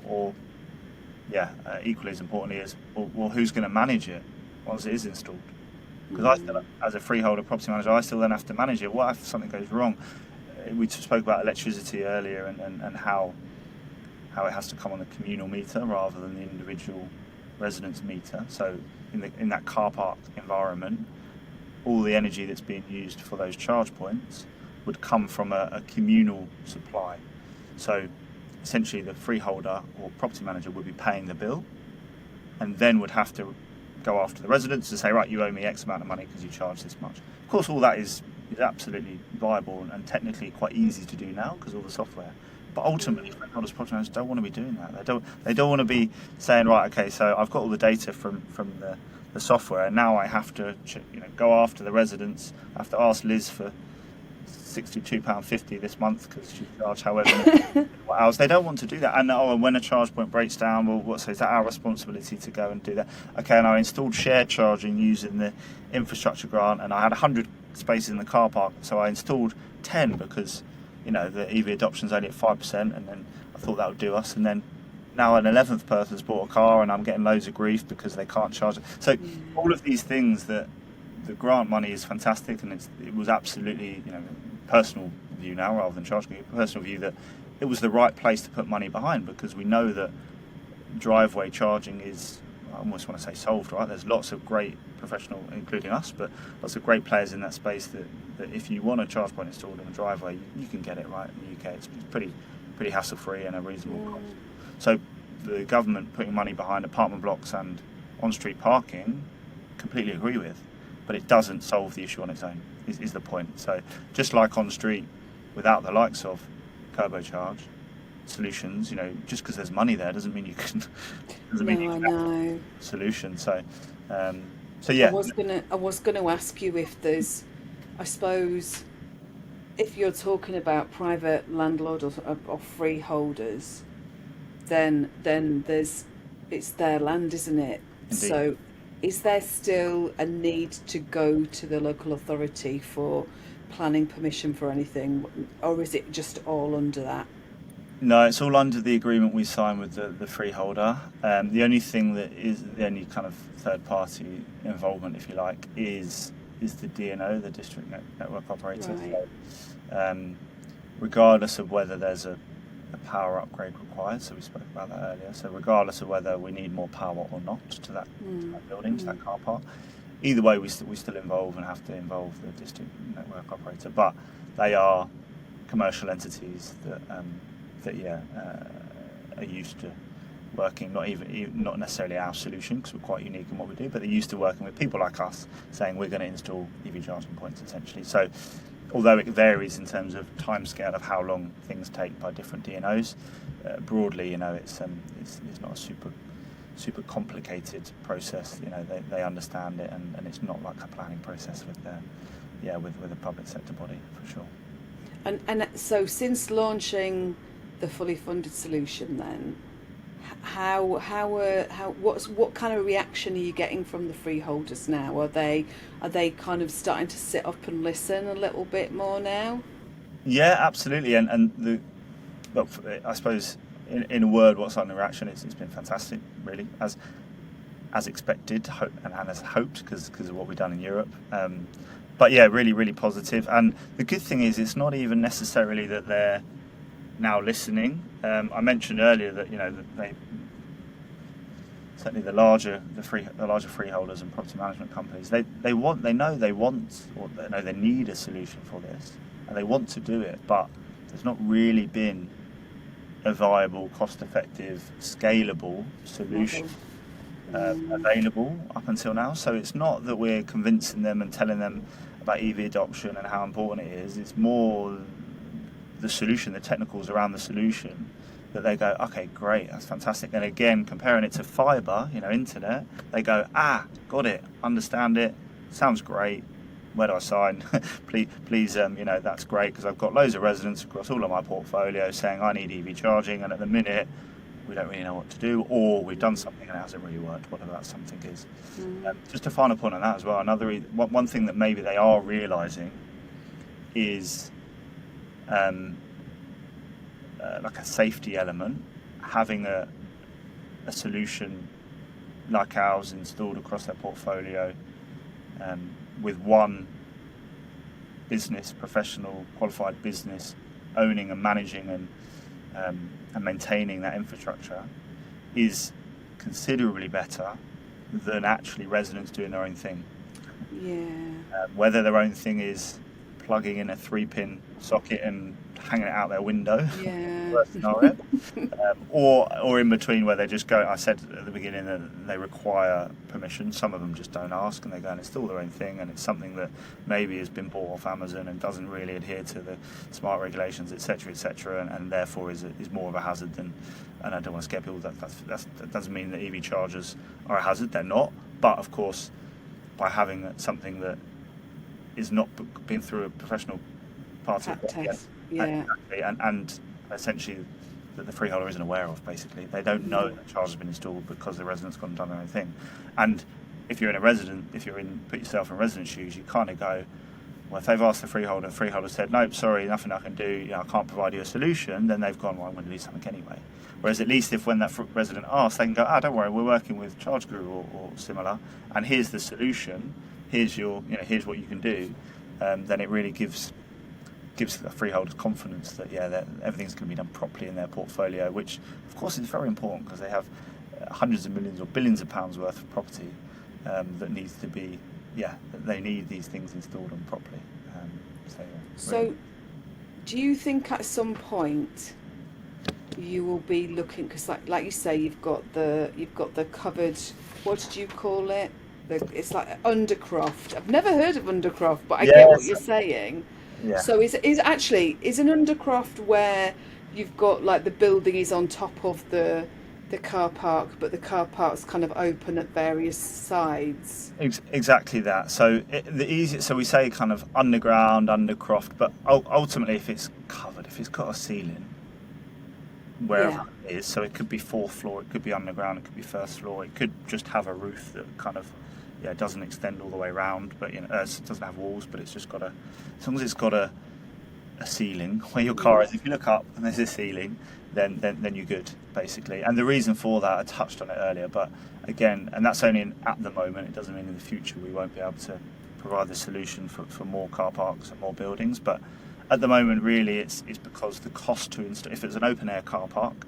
as importantly, is well, who's going to manage it once it is installed? Because I still, as a freeholder property manager, I still then have to manage it. What if something goes wrong? We spoke about electricity earlier, and how it has to come on the communal meter rather than the individual residence meter. So in that car park environment, all the energy that's being used for those charge points would come from a communal supply. So essentially the freeholder or property manager would be paying the bill, and then would have to go after the residents to say, right, you owe me X amount of money because you charge this much. Of course, all that is absolutely viable and technically quite easy to do now because of all the software. But ultimately, freeholders, property managers don't want to be doing that. They don't want to be saying, right, okay, so I've got all the data from the software, and now I have to go after the residents. I have to ask Liz for £62.50 this month because she charged however many hours. They don't want to do that. And when a charge point breaks down, well, is that our responsibility to go and do that? Okay, and I installed shared charging using the infrastructure grant, and I had 100 spaces in the car park, so I installed 10 because the EV adoption's only at 5%, and then I thought that would do us. And then now an 11th person's bought a car, and I'm getting loads of grief because they can't charge it. So all of these things, that the grant money is fantastic, and it was absolutely, personal view now rather than ChargeGuru, personal view that it was the right place to put money behind, because we know that driveway charging is, I almost want to say, solved, right? There's lots of great professional, including us, but lots of great players in that space that if you want a charge point installed in a driveway, you can get it right in the UK. It's pretty hassle-free and a reasonable cost. So the government putting money behind apartment blocks and on-street parking, completely agree with, but it doesn't solve the issue on its own, is the point. So just like on street, without the likes of turbocharge solutions, just because there's money there doesn't mean you can have a solution. So So yeah, I was gonna ask you if there's, I suppose, if you're talking about private landlord or freeholders, then there's, it's their land, isn't it? indeed. So, is there still a need to go to the local authority for planning permission for anything, or is it just all under that? No, it's all under the agreement we signed with the freeholder. The only thing that is the only kind of third party involvement, if you like, is the DNO, the district network operator. Right. So, regardless of whether there's a power upgrade required, so we spoke about that earlier. So regardless of whether we need more power or not to that building, to that car park, either way we still involve and have to involve the district network operator. But they are commercial entities that are used to working, not necessarily our solution because we're quite unique in what we do, but they're used to working with people like us saying we're going to install EV charging points essentially. So although it varies in terms of timescale of how long things take by different DNOs, broadly, it's not a super complicated process. They understand it, and it's not like a planning process with a public sector body for sure. And so since launching the fully funded solution, then what kind of reaction are you getting from the freeholders now? Are they kind of starting to sit up and listen a little bit more now? Yeah, absolutely. Well, I suppose in a word, what's on the reaction is it's been fantastic, really, as expected and as hoped because of what we've done in Europe. But yeah, really, really positive. And the good thing is, it's not even necessarily that they're now listening. I mentioned earlier that that they certainly the larger freeholders and property management companies they know they need a solution for this and they want to do it, but there's not really been a viable, cost-effective, scalable solution available up until now. So it's not that we're convincing them and telling them about EV adoption and how important it is. It's more the solution, the technicals around the solution, that they go, okay, great, that's fantastic. And again, comparing it to fibre, internet, they go, got it, understand it, sounds great. Where do I sign? please, that's great because I've got loads of residents across all of my portfolio saying I need EV charging, and at the minute we don't really know what to do, or we've done something and it hasn't really worked, whatever that something is. Just a final point on that as well. One thing that maybe they are realising is like a safety element, having a solution like ours installed across their portfolio with one business, professional, qualified business owning and managing and maintaining that infrastructure is considerably better than actually residents doing their own thing. Yeah. Whether their own thing is plugging in a 3-pin socket and hanging it out their window, Yeah. worst scenario, or in between where they just go. I said at the beginning that they require permission. Some of them just don't ask and they go and install their own thing, and it's something that maybe has been bought off Amazon and doesn't really adhere to the smart regulations, etc., and therefore is more of a hazard than. And I don't want to scare people. That doesn't mean that EV chargers are a hazard. They're not. But of course, by having something that is not been through a professional party Test. Yeah. exactly, and essentially that the freeholder isn't aware of. Basically, they don't know that charge has been installed because the resident's gone and done their own thing. And if you're put yourself in resident shoes, you kind of go, well, if they've asked the freeholder said, nope, sorry, nothing I can do, I can't provide you a solution, then they've gone, well, I'm going to do something anyway. Whereas at least if when that resident asks, they can go, don't worry, we're working with ChargeGuru or similar, and here's the solution, here's here's what you can do, then it really gives the freeholders confidence that everything's going to be done properly in their portfolio, which of course is very important because they have hundreds of millions or billions of pounds worth of property that needs to be they need these things installed on properly. So do you think at some point you will be looking, because like you say, you've got the covered, what did you call it, it's like undercroft. I've never heard of undercroft, but I get what you're saying. Yeah. So is an undercroft where you've got like the building is on top of the the car park, but the car park's kind of open at various sides. Exactly that. So the easiest, so we say kind of underground, undercroft, but ultimately, if it's covered, if it's got a ceiling, wherever Yeah. it is, so it could be fourth floor, it could be underground, it could be first floor, it could just have a roof that kind of, yeah, doesn't extend all the way around, but it doesn't have walls, but it's just got as long as it's got a ceiling where your car is. If you look up and there's a ceiling, then you're good, basically. And the reason for that, I touched on it earlier, but again, and that's only at the moment. It doesn't mean in the future we won't be able to provide the solution for more car parks and more buildings. But at the moment, really, it's because the cost to install, if it's an open air car park,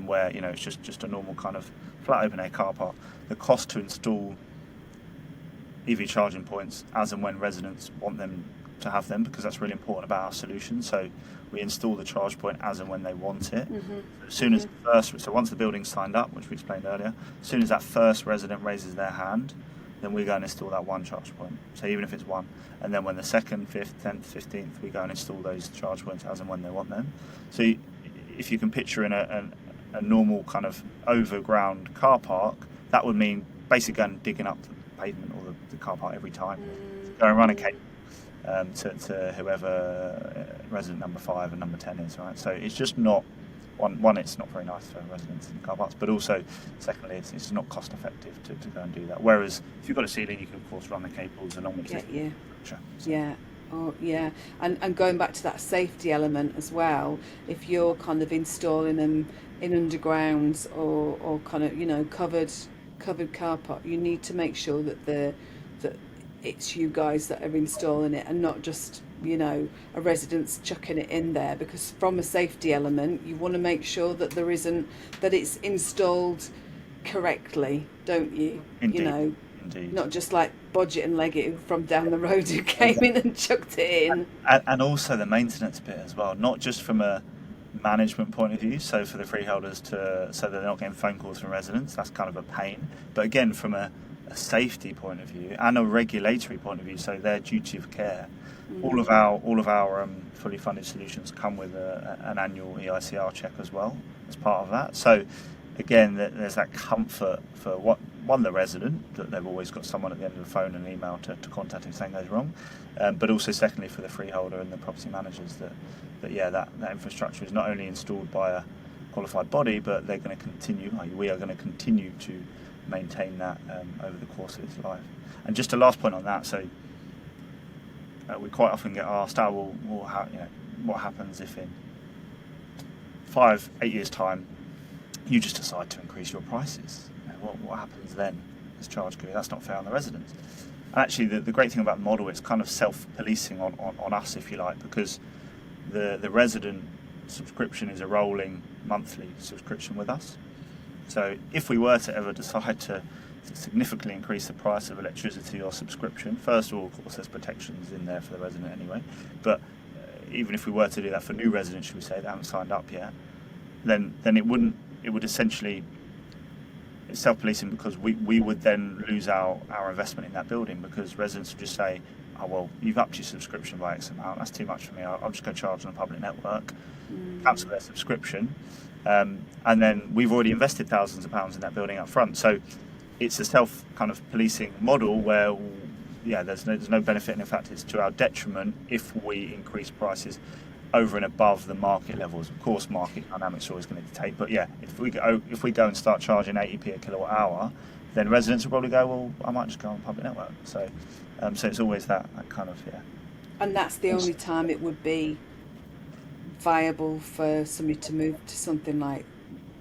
where it's just a normal kind of flat open air car park, the cost to install EV charging points as and when residents want them to have them, because that's really important about our solution. So we install the charge point as and when they want it. As soon as once the building's signed up, which we explained earlier, as soon as that first resident raises their hand, then we go and install that one charge point. So even if it's one, and then when the 2nd, 5th, 10th, 15th, we go and install those charge points as and when they want them. So if you can picture in a normal kind of overground car park, that would mean basically going and digging up the pavement or the car park every time. Go and run a cable to whoever resident number 5 and number 10 is, right? So it's just not one. It's not very nice for residents in car parks, but also secondly, it's not cost effective to go and do that. Whereas if you've got a ceiling, you can of course run the cables along with Get the you. structure. Yeah. Oh, yeah. And going back to that safety element as well, if you're kind of installing them in undergrounds or kind of, covered car park, you need to make sure that it's you guys that are installing it and not just, a resident's chucking it in there, because from a safety element, you want to make sure that that it's installed correctly, don't you? Indeed. Indeed. Not just like budget and leg it from down the road who came in and chucked it in. And also the maintenance bit as well, not just from a management point of view, so for the freeholders so they're not getting phone calls from residents, that's kind of a pain, but again from a safety point of view and a regulatory point of view, so their duty of care. All of our fully funded solutions come with an annual EICR check as well as part of that. So again, there's that comfort for the resident, that they've always got someone at the end of the phone and email to contact if something goes wrong, but also secondly for the freeholder and the property managers that infrastructure is not only installed by a qualified body, but we are going to continue to maintain that over the course of its life. And just a last point on that, so we quite often get asked, what happens if in 5-8 years time you just decide to increase your prices? What happens then as ChargeGuru? That's not fair on the residents. And actually the great thing about the model, it's kind of self-policing on us, if you like, because the resident subscription is a rolling monthly subscription with us. So if we were to ever decide to significantly increase the price of electricity or subscription, first of all, of course, there's protections in there for the resident anyway, but even if we were to do that for new residents, should we say, that haven't signed up yet, then it would essentially, it's self-policing, because we would then lose our investment in that building, because residents would just say, oh well, you've upped your subscription by X amount, that's too much for me, I'll just go charge on a public network, cancel their subscription, and then we've already invested thousands of pounds in that building up front. So it's a self kind of policing model where there's no benefit, and in fact it's to our detriment if we increase prices over and above the market levels. Of course, market dynamics are always going to dictate, but if we go and start charging 80p a kilowatt hour, then residents will probably go, well, I might just go on public network. So it's always that kind of And that's the only time it would be viable for somebody to move to something like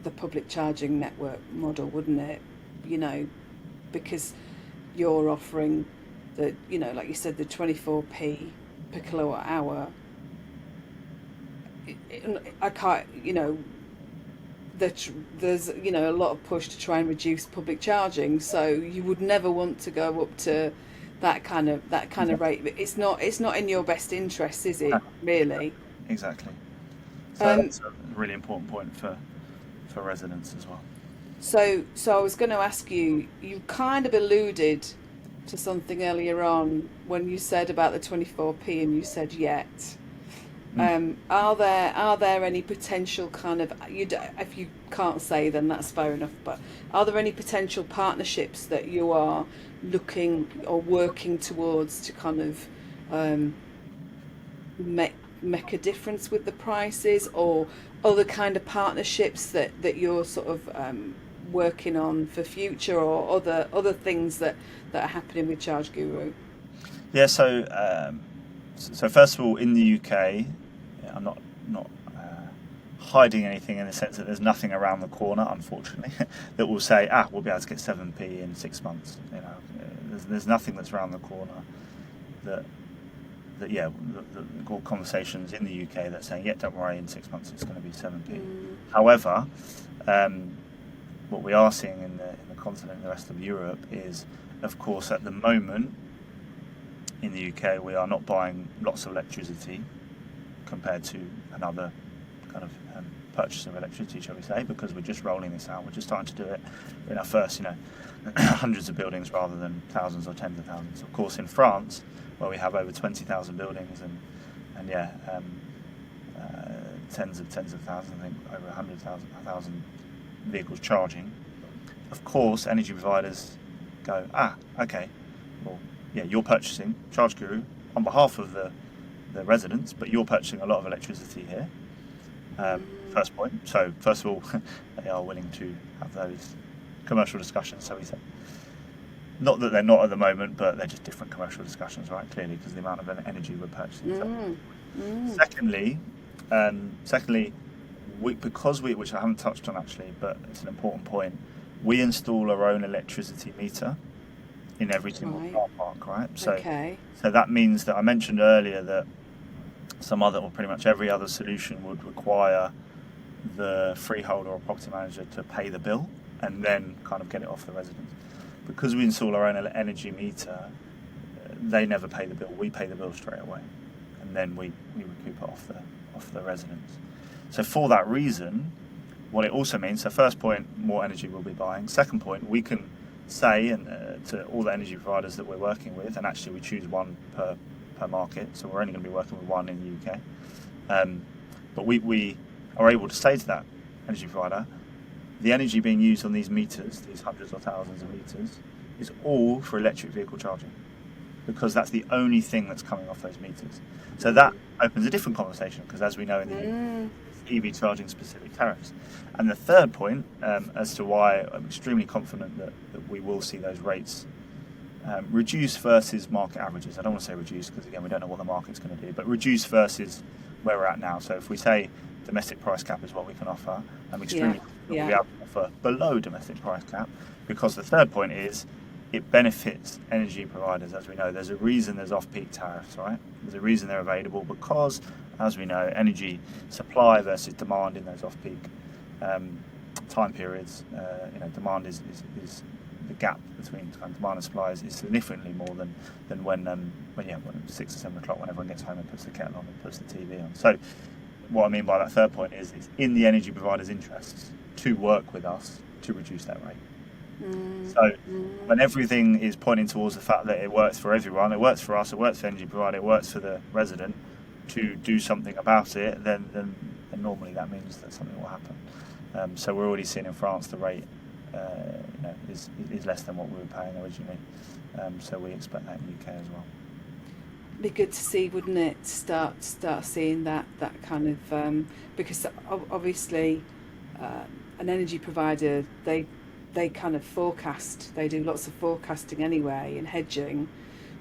the public charging network model, wouldn't it? Because you're offering like you said, the 24p per kilowatt hour. I can't, there's a lot of push to try and reduce public charging, so you would never want to go up to that kind of rate. But it's not in your best interest, is it? Really? Exactly. So that's a really important point for residents as well. So I was going to ask you. You kind of alluded to something earlier on when you said about the 24p, and you said yet. Are there any potential kind of if you can't say, then that's fair enough. But are there any potential partnerships that you are looking or working towards to kind of um, make a difference with the prices, or other kind of partnerships that you're sort of working on for future, or other things that are happening with Charge Guru? Yeah, so first of all, in the UK, I'm not hiding anything in the sense that there's nothing around the corner, unfortunately, that will say, we'll be able to get 7p in 6 months. There's nothing that's around the corner that all conversations in the UK that saying, don't worry, in 6 months it's going to be 7p. However, what we are seeing in the continent and the rest of Europe is, of course, at the moment, in the UK, we are not buying lots of electricity compared to another kind of purchase of electricity, shall we say, because we're just rolling this out. We're just starting to do it in our first, hundreds of buildings rather than thousands or tens of thousands. Of course, in France, where we have over 20,000 buildings and tens of thousands, I think over 100,000 vehicles charging. Of course, energy providers go, okay, well, you're purchasing Charge Guru on behalf of the residents, but you're purchasing a lot of electricity here. First point. So first of all, they are willing to have those commercial discussions, so we say. Not that they're not at the moment, but they're just different commercial discussions, right? Clearly, because the amount of energy we're purchasing. Secondly, which I haven't touched on actually, but it's an important point, we install our own electricity meter in every single car park, right? So that means that I mentioned earlier that some other, or pretty much every other solution would require the freeholder or property manager to pay the bill and then kind of get it off the residents. Because we install our own energy meter, they never pay the bill. We pay the bill straight away, and then we recoup it off the residents. So for that reason, what it also means, so first point, more energy we'll be buying. Second point, we can say to all the energy providers that we're working with, and actually we choose one per market, so we're only going to be working with one in the UK. But we are able to say to that energy provider, the energy being used on these meters, these hundreds or thousands of meters, is all for electric vehicle charging, because that's the only thing that's coming off those meters. So that opens a different conversation, because as we know in the EV charging specific tariffs. And the third point, as to why I'm extremely confident that we will see those rates reduce versus market averages. I don't want to say reduce, because again we don't know what the market's going to do, but reduce versus where we're at now. So if we say domestic price cap is what we can offer, I'm extremely confident we'll be able to offer below domestic price cap, because the third point is it benefits energy providers. As we know, there's a reason there's off-peak tariffs, right? There's a reason they're available, because, as we know, energy supply versus demand in those off-peak time periods, demand is the gap between kind of demand and supply is significantly more than when 6 or 7 o'clock, when everyone gets home and puts the kettle on and puts the TV on. So what I mean by that third point is it's in the energy provider's interests to work with us to reduce that rate. So when everything is pointing towards the fact that it works for everyone, it works for us, it works for the energy provider, it works for the resident, to do something about it, then normally that means that something will happen. So we're already seeing in France the rate is less than what we were paying originally. So we expect that in the UK as well. Be good to see, wouldn't it? Start seeing that kind of because obviously an energy provider, they kind of forecast. They do lots of forecasting anyway and hedging,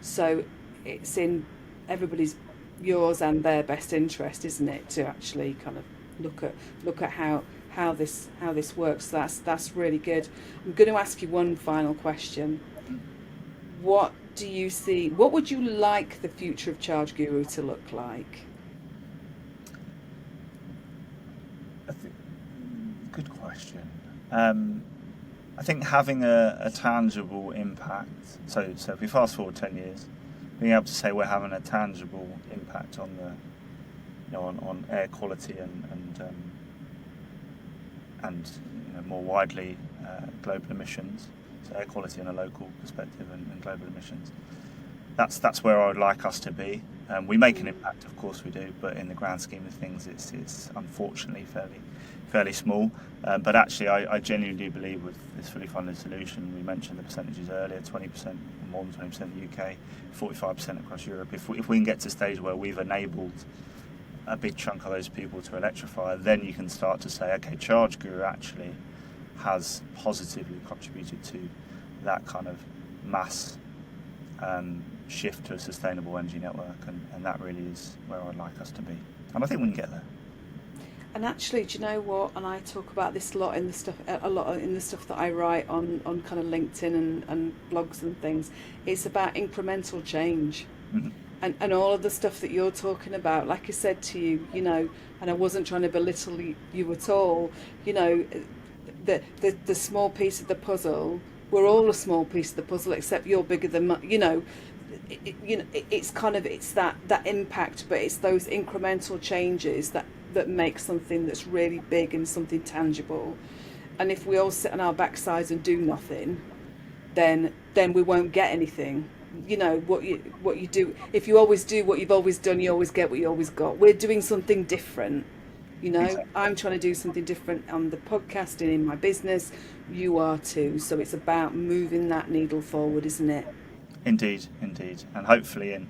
so it's in everybody's, yours and their best interest, isn't it, to actually kind of look at how this works. So that's really good. I'm going to ask you one final question. What do you see? What would you like the future of Charge Guru to look like? Good question. I think having a tangible impact. So if we fast forward 10 years, being able to say we're having a tangible impact on on air quality and more widely global emissions. So air quality on a local perspective and global emissions. That's where I would like us to be. We make an impact, of course we do, but in the grand scheme of things, it's unfortunately fairly small. But actually, I genuinely do believe with this fully funded solution, we mentioned the percentages earlier, 20%, more than 20% in the UK, 45% across Europe. If we can get to a stage where we've enabled a big chunk of those people to electrify, then you can start to say, okay, ChargeGuru actually has positively contributed to that kind of mass shift to a sustainable energy network, and that really is where I'd like us to be, and I think we can get there. And actually, do you know what? And I talk about this a lot in the stuff that I write on kind of LinkedIn and blogs and things. It's about incremental change. Mm-hmm. And all of the stuff that you're talking about, like I said to you, and I wasn't trying to belittle you at all, the small piece of the puzzle, we're all a small piece of the puzzle, except you're bigger than, it's kind of, it's that impact, but it's those incremental changes that make something that's really big and something tangible. And if we all sit on our backsides and do nothing, then we won't get anything. What you do, if you always do what you've always done, you always get what you always got. We're doing something different. Exactly. I'm trying to do something different on the podcast and in my business. You are too. So it's about moving that needle forward, isn't it? Indeed. And hopefully in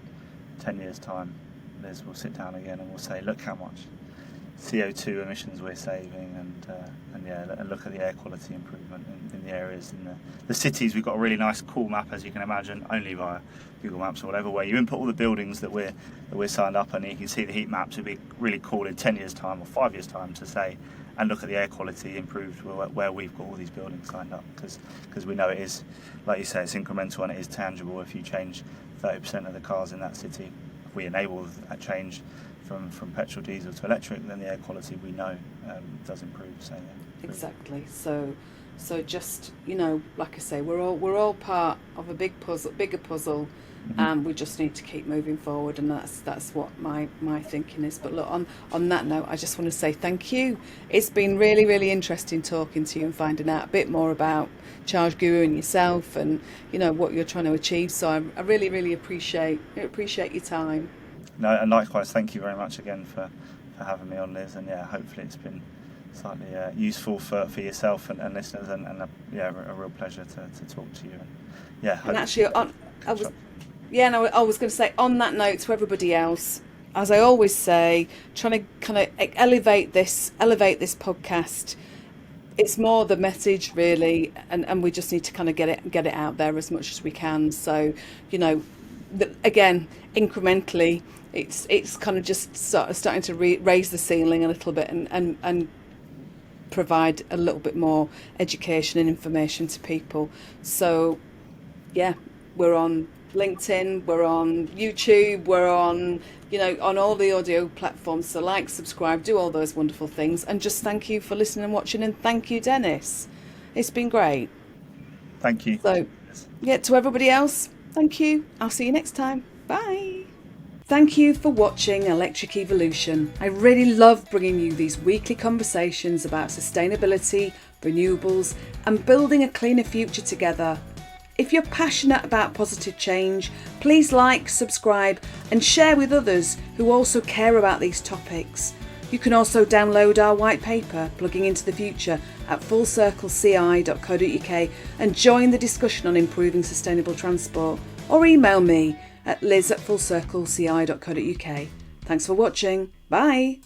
10 years' time, Liz will sit down again and we'll say, look how much CO2 emissions we're saving, and look at the air quality improvement in the areas in the cities. We've got a really nice, cool map, as you can imagine, only via Google Maps or whatever, where you input all the buildings that we're signed up, and you can see the heat maps. It'd be really cool in 10 years' time or 5 years' time to say, and look at the air quality improved where we've got all these buildings signed up, because we know it is, like you say, it's incremental and it is tangible. If you change 30% of the cars in that city, if we enable that change from petrol, diesel to electric, then the air quality we know does improve. So yeah, exactly. So just like I say, we're all part of a bigger puzzle, mm-hmm. and we just need to keep moving forward, and that's what my thinking is. But look, on that note, I just want to say thank you. It's been really, really interesting talking to you and finding out a bit more about ChargeGuru and yourself, and what you're trying to achieve. So I really, really appreciate your time. No, and likewise, thank you very much again for having me on, Liz, and hopefully it's been slightly useful for yourself and listeners, and a real pleasure to talk to you. And actually, I was going to say, on that note, to everybody else, as I always say, trying to kind of elevate this podcast. It's more the message, really, and we just need to kind of get it out there as much as we can. So, again, incrementally, it's kind of just starting to raise the ceiling a little bit and provide a little bit more education and information to people. So, we're on LinkedIn, we're on YouTube, we're on on all the audio platforms. So like, subscribe, do all those wonderful things, and just thank you for listening and watching, and thank you, Denis. It's been great. Thank you. So, to everybody else, thank you. I'll see you next time. Bye. Thank you for watching Electric Evolution. I really love bringing you these weekly conversations about sustainability, renewables, and building a cleaner future together. If you're passionate about positive change, please like, subscribe, and share with others who also care about these topics. You can also download our white paper, Plugging into the Future, at fullcircleci.co.uk and join the discussion on improving sustainable transport, or email me at liz@fullcircleci.co.uk. Thanks for watching. Bye.